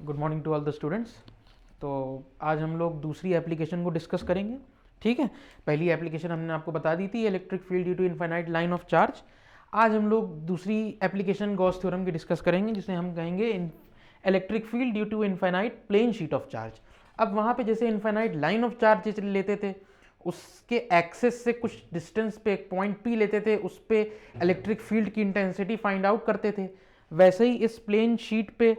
Good morning to all the students. तो आज हम लोग दूसरी एप्लीकेशन को डिस्कस करेंगे। ठीक है, पहली एप्लीकेशन हमने आपको बता दी थी, electric field due to infinite line of charge. आज हम लोग दूसरी एप्लीकेशन गॉस थ्योरम की डिस्कस करेंगे, जिसे हम कहेंगे electric field due to infinite plane sheet of charge. अब वहाँ पे जैसे इनफाइनाइट लाइन ऑफ चार्ज लेते थे, उसके एक्सेस से कुछ डिस्टेंस पे एक पॉइंट पी लेते थे, उस पर इलेक्ट्रिक फील्ड की इंटेंसिटी फाइंड आउट करते थे। वैसे ही इस प्लेन शीट पे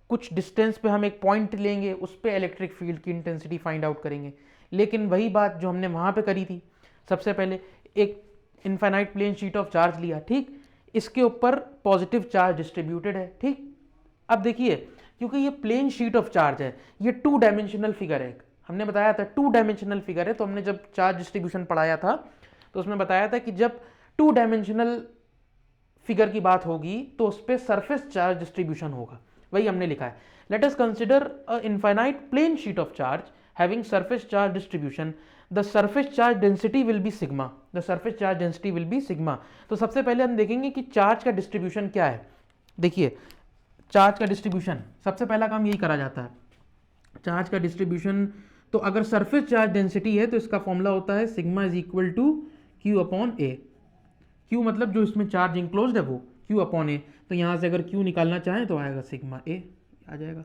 कुछ डिस्टेंस पे हम एक पॉइंट लेंगे, उस पर इलेक्ट्रिक फील्ड की इंटेंसिटी फाइंड आउट करेंगे। लेकिन वही बात जो हमने वहाँ पे करी थी, सबसे पहले एक infinite plane sheet of charge लिया, ठीक, इसके ऊपर पॉजिटिव चार्ज डिस्ट्रीब्यूटेड है। ठीक, अब देखिए, क्योंकि ये प्लेन शीट ऑफ चार्ज है, ये 2 डायमेंशनल फिगर है। हमने बताया था 2 डायमेंशनल फिगर है, तो हमने जब चार्ज डिस्ट्रीब्यूशन पढ़ाया था तो उसमें बताया था कि जब 2 डायमेंशनल फिगर की बात होगी तो उस पर सरफेस चार्ज डिस्ट्रीब्यूशन होगा। वही हमने लिखा है। Let us consider a infinite plane sheet of charge having surface charge distribution, the surface charge density will be sigma, the surface charge density will be sigma. तो सबसे पहले हम देखेंगे कि चार्ज का डिस्ट्रीब्यूशन क्या है। देखिए, चार्ज का डिस्ट्रीब्यूशन सबसे पहला काम यही करा जाता है, चार्ज का डिस्ट्रीब्यूशन। तो अगर सरफेस चार्ज डेंसिटी है तो इसका फॉर्मूला होता है sigma is equal to Q upon A. Q मतलब जो इसमें चार्ज इंक्लोज्ड है वो, क्यू अपॉन ए। तो यहां से अगर क्यू निकालना चाहें तो आएगा सिग्मा ए, आ जाएगा।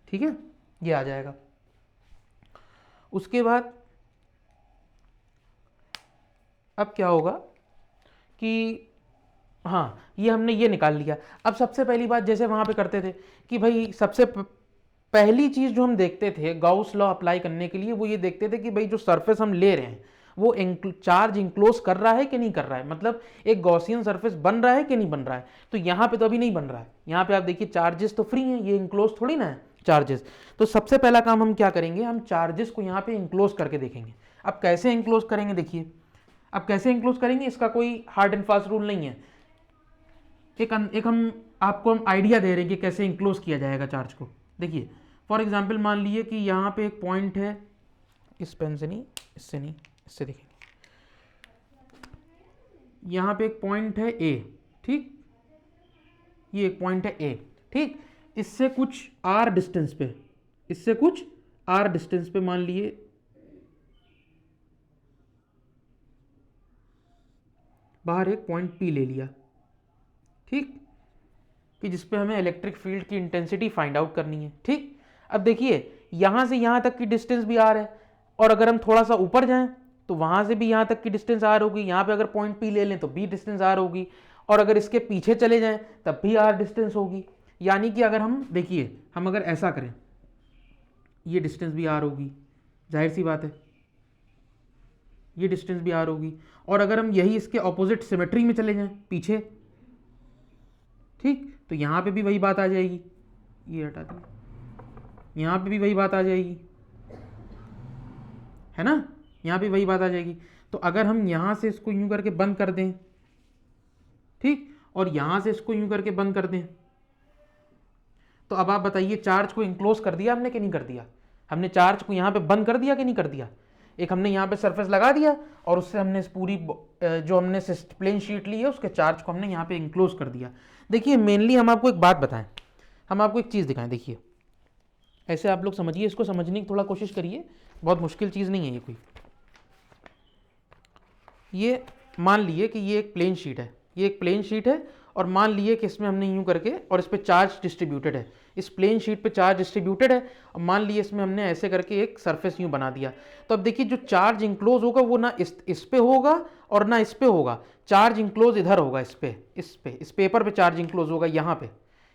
ठीक है, ये आ जाएगा। उसके बाद अब क्या होगा कि हाँ, ये हमने ये निकाल लिया। अब सबसे पहली बात जैसे वहां पे करते थे कि भाई सबसे पहली चीज जो हम देखते थे गाउस लॉ अप्लाई करने के लिए, वो ये देखते थे कि भाई जो सरफेस हम ले रहे हैं वो चार्ज इंक्लोज कर रहा है कि नहीं कर रहा है, मतलब एक गॉसियन सरफेस बन रहा है कि नहीं बन रहा है। तो यहाँ पे तो अभी नहीं बन रहा है, यहाँ पे आप देखिए चार्जेस तो फ्री हैं, ये इंक्लोज थोड़ी ना है चार्जेस। तो सबसे पहला काम हम क्या करेंगे, हम चार्जेस को यहाँ पे इंक्लोज करके देखेंगे। अब कैसे इंक्लोज करेंगे, देखिए अब कैसे इंक्लोज करेंगे, इसका कोई हार्ड एंड फास्ट रूल नहीं है। एक हम आपको हम आइडिया दे रहे हैं कि कैसे इंक्लोज किया जाएगा चार्ज को। देखिए फॉर एग्जांपल मान लीजिए कि यहाँ पे एक पॉइंट है, इस पेन से नहीं, इससे नहीं, इससे देखेंगे। यहाँ पे एक पॉइंट है ए, ठीक, ये एक पॉइंट है ए, ठीक, इससे कुछ आर डिस्टेंस पे, इससे कुछ आर डिस्टेंस पे मान लिए बाहर एक पॉइंट पी ले लिया, ठीक, कि जिसपे हमें इलेक्ट्रिक फील्ड की इंटेंसिटी फाइंड आउट करनी है। ठीक, अब देखिए यहां से यहां तक की डिस्टेंस भी आर है, और अगर हम थोड़ा सा ऊपर जाएं तो वहां से भी यहां तक की डिस्टेंस आर होगी, यहां पे अगर पॉइंट पी ले लें तो बी डिस्टेंस आर होगी, और अगर इसके पीछे चले जाएं तब भी आर डिस्टेंस होगी। यानी कि अगर हम देखिए, हम अगर ऐसा करें, ये डिस्टेंस भी आर होगी, जाहिर सी बात है, ये डिस्टेंस भी आर होगी। और अगर हम यही इसके ऑपोजिट सिमेट्री में चले जाएं पीछे, ठीक, तो यहां पे भी वही बात आ जाएगी, ये हटा दिया, यहां पे भी वही बात आ जाएगी, है ना, यहां पे वही बात आ जाएगी। तो अगर हम यहां से इसको यूं करके बंद कर दें, ठीक, और यहां से इसको यूं करके बंद कर दें, तो अब आप बताइए चार्ज को इंक्लोज कर दिया हमने कि नहीं कर दिया। हमने चार्ज को यहां पे बंद कर दिया कि नहीं कर दिया। एक हमने यहां पे सरफेस लगा दिया और उससे हमने इस पूरी जो हमने प्लेन शीट ली है उसके चार्ज को हमने यहां पे इंक्लोज कर दिया। देखिए मेनली हम आपको एक बात बताएं, हम आपको एक चीज़ दिखाएं। देखिए ऐसे आप लोग समझिए, इसको समझने की थोड़ा कोशिश करिए, बहुत मुश्किल चीज़ नहीं है ये कोई। ये मान लिए कि ये एक प्लेन शीट है, ये एक प्लेन शीट है, और मान लिए कि इसमें हमने यूं करके, और इस पर चार्ज डिस्ट्रीब्यूटेड है, इस प्लेन शीट पे चार्ज डिस्ट्रीब्यूटेड है, और मान लिए इसमें हमने ऐसे करके एक सरफेस यूं बना दिया। तो अब देखिए जो चार्ज इंक्लोज होगा वो ना इस पे होगा और ना इस पे होगा, चार्ज इंक्लोज इधर होगा, इस पेपर पे चार्ज इंक्लोज होगा, यहाँ पे,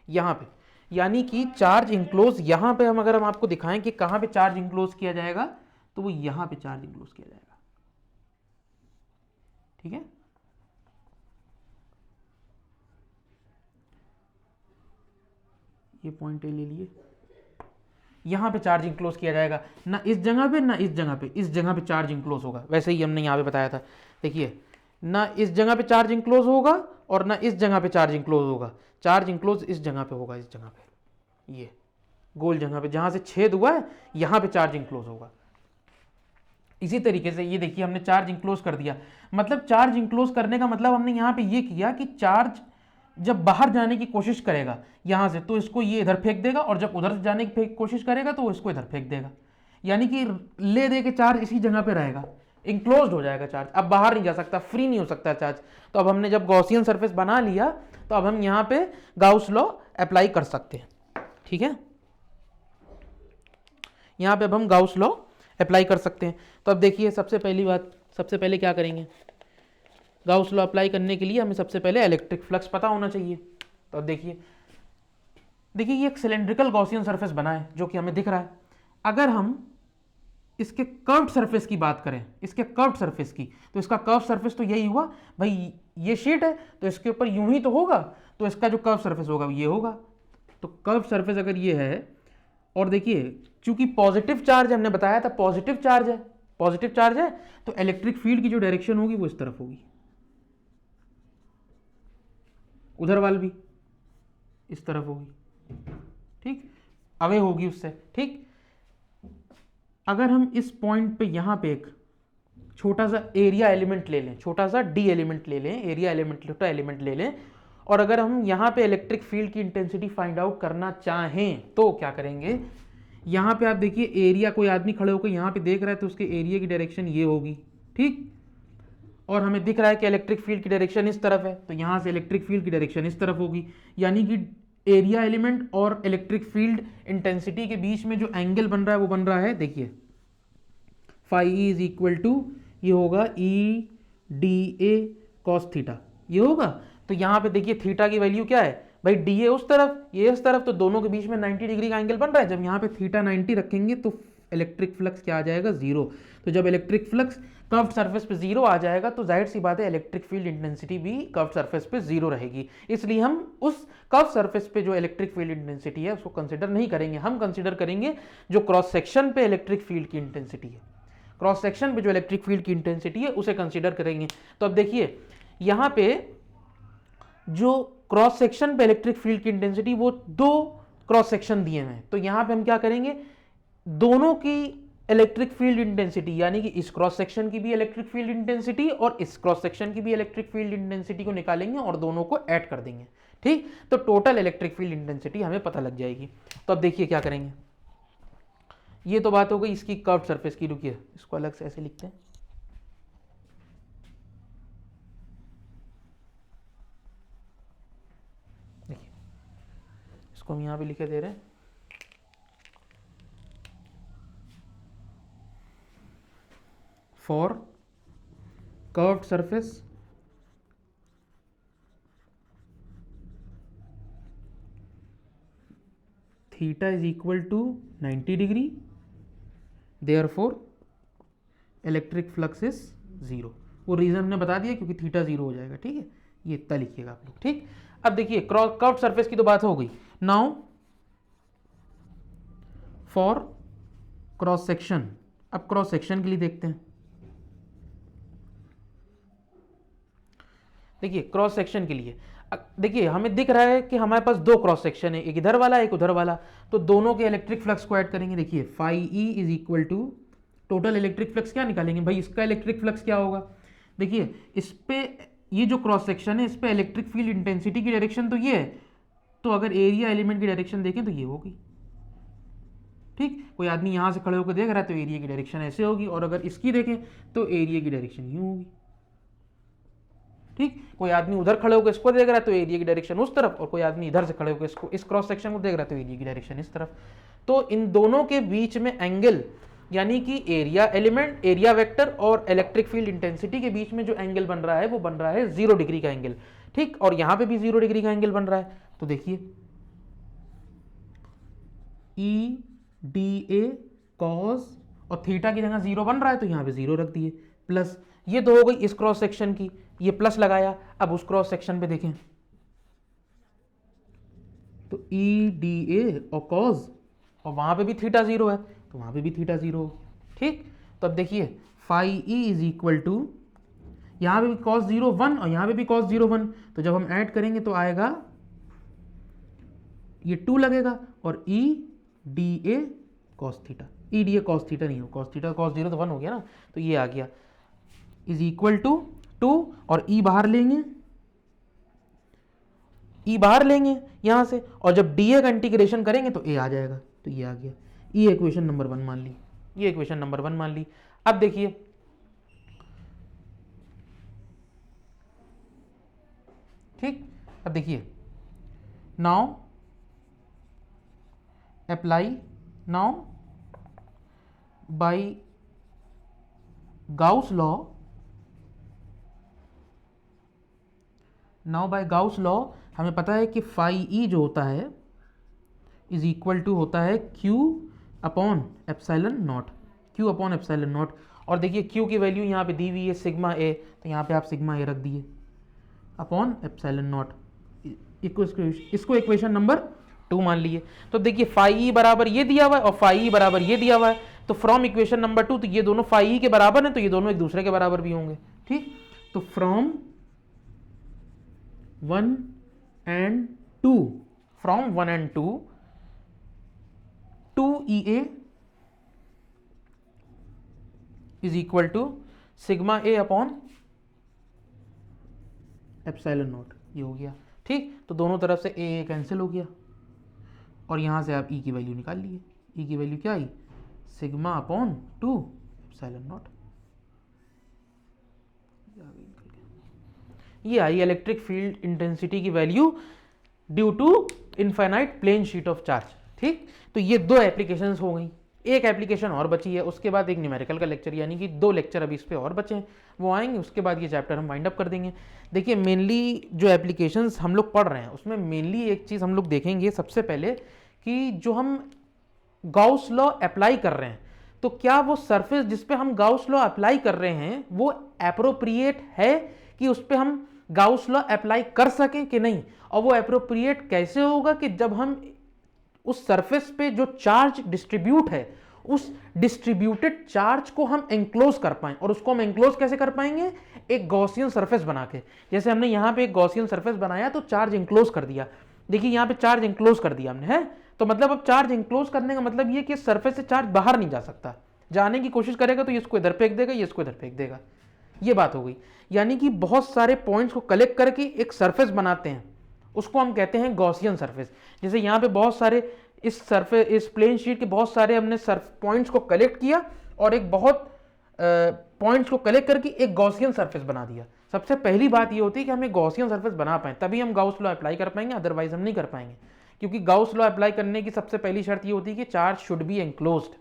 यहाँ पे। यानी कि चार्ज इंक्लोज यहाँ पे, अगर हम आपको दिखाएं कि कहाँ पे चार्ज इंक्लोज किया जाएगा, तो वो यहाँ पे चार्ज इंक्लोज किया जाएगा। ठीक है, ये पॉइंट ए ले लिए, यहां पे चार्ज इंक्लोज किया जाएगा, ना इस जगह पे ना इस जगह पे, इस जगह पे चार्ज इंक्लोज होगा। वैसे ही हमने यहां पे बताया था, देखिए ना इस जगह पे चार्ज इंक्लोज होगा और ना इस जगह पे चार्ज इंक्लोज होगा, चार्ज इंक्लोज इस जगह पे होगा, इस जगह पे, ये गोल जगह पे जहां से छेद हुआ है यहां पे चार्ज इंक्लोज होगा। इसी तरीके से ये देखिए हमने चार्ज इंक्लोज कर दिया, मतलब चार्ज इंक्लोज करने का मतलब हमने यहां पे ये किया कि चार्ज जब बाहर जाने की कोशिश करेगा यहाँ से तो इसको ये इधर फेंक देगा, और जब उधर जाने की कोशिश करेगा तो वो इसको इधर फेंक देगा। यानी कि ले दे के चार्ज इसी जगह पे रहेगा, इंक्लोज्ड हो जाएगा चार्ज, अब बाहर नहीं जा सकता, फ्री नहीं हो सकता चार्ज। तो अब हमने जब गॉसियन सरफेस बना लिया तो अब हम यहाँ पे गाउस लॉ अप्लाई कर सकते हैं। ठीक है, यहाँ पे अब हम गाउस लॉ अप्लाई कर सकते हैं। तो अब देखिए सबसे पहली बात, सबसे पहले क्या करेंगे, गाउस लॉ अप्लाई करने के लिए हमें सबसे पहले इलेक्ट्रिक फ्लक्स पता होना चाहिए। तो अब देखिए ये एक सिलेंड्रिकल गॉसियन सरफेस बना है जो कि हमें दिख रहा है। अगर हम इसके कर्व्ड सरफेस की बात करें, इसके कर्व्ड सरफेस की, तो इसका कर्व सरफेस तो यही हुआ भाई, ये शीट है तो इसके ऊपर यूं ही तो होगा, तो इसका जो कर्व सरफेस होगा ये होगा। तो कर्व सरफेस अगर ये है, और देखिए चूंकि पॉजिटिव चार्ज हमने बताया था, पॉजिटिव चार्ज है, पॉजिटिव चार्ज है, तो इलेक्ट्रिक फील्ड की जो डायरेक्शन होगी वो इस तरफ होगी, उधर वाल भी इस तरफ होगी, ठीक, अवे होगी उससे। ठीक, अगर हम इस पॉइंट पे यहां पे एक छोटा सा एरिया एलिमेंट ले लें, छोटा सा डी एलिमेंट ले लें, एरिया एलिमेंट, छोटा एलिमेंट ले लें, और अगर हम यहां पे इलेक्ट्रिक फील्ड की इंटेंसिटी फाइंड आउट करना चाहें तो क्या करेंगे, यहां पे आप देखिए एरिया, कोई आदमी खड़े होकर यहां पे देख रहा है तो उसके एरिया की डायरेक्शन ये होगी, ठीक, और हमें दिख रहा है कि इलेक्ट्रिक फील्ड की डायरेक्शन इस तरफ है, तो यहां से इलेक्ट्रिक फील्ड की डायरेक्शन इस तरफ होगी। यानी कि एरिया एलिमेंट और इलेक्ट्रिक फील्ड इंटेंसिटी के बीच में जो एंगल बन रहा है वो बन रहा है, देखिए phi E is equal to, ये होगा E D A cos theta, ये होगा। तो यहाँ पे देखिए थीटा की वैल्यू क्या है भाई, डी ए उस तरफ, ये इस तरफ, तो दोनों के बीच में 90 डिग्री का एंगल बन रहा है। जब यहाँ पे थीटा 90 रखेंगे तो इलेक्ट्रिक फ्लक्स क्या आ जाएगा, जीरो। तो जब इलेक्ट्रिक फ्लक्स कर्व्ड सरफेस पे जीरो आ जाएगा तो जाहिर सी बात है इलेक्ट्रिक फील्ड इंटेंसिटी भी कर्व्ड सरफेस पे जीरो रहेगी। इसलिए हम उस कर्व्ड सरफेस पे जो इलेक्ट्रिक फील्ड इंटेंसिटी है उसको कंसिडर नहीं करेंगे, हम कंसिडर करेंगे जो क्रॉस सेक्शन पे इलेक्ट्रिक फील्ड की इंटेंसिटी है, क्रॉस सेक्शन पे जो इलेक्ट्रिक फील्ड की इंटेंसिटी है उसे कंसीडर करेंगे। तो अब देखिए यहां पे जो क्रॉस सेक्शन पे इलेक्ट्रिक फील्ड की इंटेंसिटी, वो दो क्रॉस सेक्शन दिए हैं, तो यहां पे हम क्या करेंगे, दोनों की इलेक्ट्रिक फील्ड इंटेंसिटी, यानी कि इस क्रॉस सेक्शन की भी इलेक्ट्रिक फील्ड इंटेंसिटी और इस क्रॉस सेक्शन की भी इलेक्ट्रिक फील्ड इंटेंसिटी को निकालेंगे और दोनों को ऐड कर देंगे, ठीक। तो टोटल इलेक्ट्रिक फील्ड इंटेंसिटी हमें पता लग जाएगी। तो अब देखिए क्या करेंगे, ये तो बात हो गई इसकी कर्व्ड सरफेस की, रुकिए इसको अलग से ऐसे लिखते हैं, देखिए इसको हम यहां पे लिखे दे रहे हैं, for curved surface theta is equal to 90 degree, therefore electric flux is zero. वो रीजन हमने बता दिया क्योंकि थीटा जीरो हो जाएगा, ठीक है, ये इतना लिखिएगा आप लोग, ठीक। अब देखिए कर्व्ड सरफेस की तो बात हो गई, नाउ फॉर क्रॉस सेक्शन, अब क्रॉस सेक्शन के लिए देखते हैं। देखिए क्रॉस सेक्शन के लिए देखिए हमें दिख रहा है कि हमारे पास दो क्रॉस सेक्शन है, एक इधर वाला एक उधर वाला, तो दोनों के इलेक्ट्रिक फ्लक्स को ऐड करेंगे। देखिए phi E is equal to total electric flux क्या निकालेंगे भाई, इसका इलेक्ट्रिक फ्लक्स क्या होगा, देखिए इस पे ये जो क्रॉस सेक्शन है इस पे इलेक्ट्रिक फील्ड इंटेंसिटी की डायरेक्शन तो ये है, तो अगर एरिया एलिमेंट की डायरेक्शन देखें तो ये होगी, ठीक। कोई आदमी यहां से खड़े होकर देख रहा है तो एरिया की डायरेक्शन ऐसे होगी, और अगर इसकी देखें तो एरिया की डायरेक्शन यूं होगी, ठीक। कोई आदमी उधर खड़े होकर इसको देख रहा है तो एरिया की डायरेक्शन उस तरफ, और कोई आदमी इधर से खड़े होकर इसको, इस क्रॉस सेक्शन को देख रहा है तो एरिया की डायरेक्शन इस तरफ। तो इन दोनों के बीच में एंगल, यानी कि एरिया एलिमेंट, एरिया वेक्टर और इलेक्ट्रिक फील्ड इंटेंसिटी के बीच में जो एंगल बन रहा है वो बन रहा है 0 डिग्री का एंगल, ठीक। और यहां पे भी 0 डिग्री का एंगल बन रहा है, तो देखिए ई डी ए कॉस, और थीटा की जगह 0 बन रहा है तो यहां पे 0 रख दिए, प्लस ये तो हो गई इस क्रॉस सेक्शन की, ये प्लस लगाया। अब उस क्रॉस सेक्शन पे देखें तो ई डी ए और कॉस, और वहां पे भी थीटा 0 है तो वहां पे भी थीटा 0, ठीक। तो अब देखिए phi E is equal to, यहां पे भी कॉस 0 1 और यहां पे भी कॉस 0 1, तो जब हम ऐड करेंगे तो आएगा ये 2 लगेगा, और ई D A cos theta, E D A cos theta नहीं हो, कॉस थीटा कॉस 0 तो 1 हो गया ना, तो ये आ गया इज इक्वल टू 2, और ई बाहर लेंगे ई बाहर लेंगे यहाँ से, और जब डी ए का इंटीग्रेशन करेंगे तो ए आ जाएगा, तो ये आ गया। ये इक्वेशन नंबर 1 मान ली, ये इक्वेशन नंबर 1 मान ली। अब देखिए ठीक, अब देखिए now apply, now by Gauss law, now by Gauss law हमें पता है कि फाई ई जो होता है इज इक्वल टू होता है Q upon epsilon not, Q upon epsilon not. और देखिए क्यू की वैल्यू यहाँ पे दी हुई है सिग्मा ए, तो यहाँ पे आप सिग्मा ए रख दिए अपॉन एप्सिलॉन नॉट, इसको इक्वेशन नंबर 2 मान लिए। तो देखिए फाई ई बराबर ये दिया हुआ है और फाई ई बराबर ये दिया हुआ है, तो फ्रॉम इक्वेशन नंबर 2 तो ये दोनों फाई ई के बराबर हैं, तो ये दोनों एक दूसरे के बराबर भी होंगे। ठीक, तो from 1 and 2, from 1 and 2, 2EA is equal to sigma A upon epsilon naught, ये हो गया। ठीक, तो दोनों तरफ से ए कैंसिल हो गया और यहाँ से आप ई की वैल्यू निकाल लिए। ई की वैल्यू क्या आई, सिग्मा अपॉन 2 एप्सिलॉन नॉट, ये आई इलेक्ट्रिक फील्ड इंटेंसिटी की value due to infinite plane sheet of charge. ठीक, तो ये 2 एप्लीकेशंस हो गई। एक एप्लीकेशन और बची है, उसके बाद एक न्यूमेरिकल का लेक्चर, यानी कि 2 लेक्चर अभी इस पे और बचे हैं, वो आएंगे, उसके बाद ये चैप्टर हम वाइंड अप कर देंगे। देखिए मेनली जो एप्लीकेशंस हम लोग पढ़ रहे हैं उसमें मेनली एक चीज़ हम लोग देखेंगे सबसे पहले कि जो हम गाउस लॉ अप्लाई कर रहे हैं, तो क्या वो सरफेस जिस पे हम गाउस लॉ अप्लाई कर रहे हैं वो एप्रोप्रिएट है कि उस पर हम गाउस लॉ अप्लाई कर सकें कि नहीं, और वो एप्रोप्रिएट कैसे होगा कि जब हम उस सरफेस पे जो चार्ज डिस्ट्रीब्यूट है उस डिस्ट्रीब्यूटेड चार्ज को हम एंक्लोज कर पाएं। और उसको हम एंक्लोज कैसे कर पाएंगे, एक गॉसियन सरफेस बना के। जैसे हमने यहां पे एक गॉसियन सरफेस बनाया तो चार्ज एंक्लोज कर दिया, देखिए यहां पे चार्ज एंक्लोज कर दिया हमने, है तो मतलब अब चार्ज एंक्लोज करने का मतलब ये कि सरफेस से चार्ज बाहर नहीं जा सकता, जाने की कोशिश करेगा तो ये इसको इधर फेंक देगा, ये इसको इधर फेंक देगा, ये बात हो गई। यानी कि बहुत सारे पॉइंट्स को कलेक्ट करके एक सरफेस बनाते हैं, उसको हम कहते हैं गॉसियन सरफेस। जैसे यहाँ पे बहुत सारे इस सरफेस, इस प्लेन शीट के बहुत सारे हमने पॉइंट्स को कलेक्ट किया और एक बहुत पॉइंट्स को कलेक्ट करके एक गॉसियन सरफेस बना दिया। सबसे पहली बात ये होती है कि हम एक गॉसियन सरफेस बना पाएं, तभी हम गाउस लॉ अप्लाई कर पाएंगे, अदरवाइज हम नहीं कर पाएंगे। क्योंकि गाउस लॉ अप्लाई करने की सबसे पहली शर्त ये होती है कि चार्ज शुड बी एंक्लोज्ड,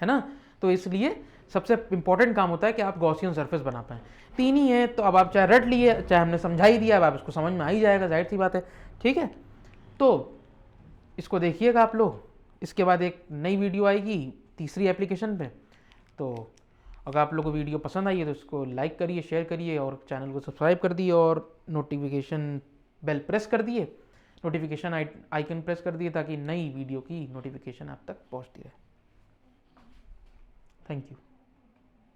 है ना, तो इसलिए सबसे इंपॉर्टेंट काम होता है कि आप गॉसियन सरफेस बना पाएं। 3 ही है, तो अब आप चाहे रट लिए चाहे हमने समझा ही दिया, अब आप इसको समझ में आ ही जाएगा, जाहिर सी बात है। ठीक है, तो इसको देखिएगा आप लोग, इसके बाद एक नई वीडियो आएगी तीसरी एप्लीकेशन पे। तो अगर आप लोगों को वीडियो पसंद आई है तो इसको लाइक करिए, शेयर करिए और चैनल को सब्सक्राइब कर दिए और नोटिफिकेशन बेल प्रेस कर दिए, नोटिफिकेशन आइकन प्रेस कर दिए ताकि नई वीडियो की नोटिफिकेशन आप तक पहुंचती रहे। Thank you.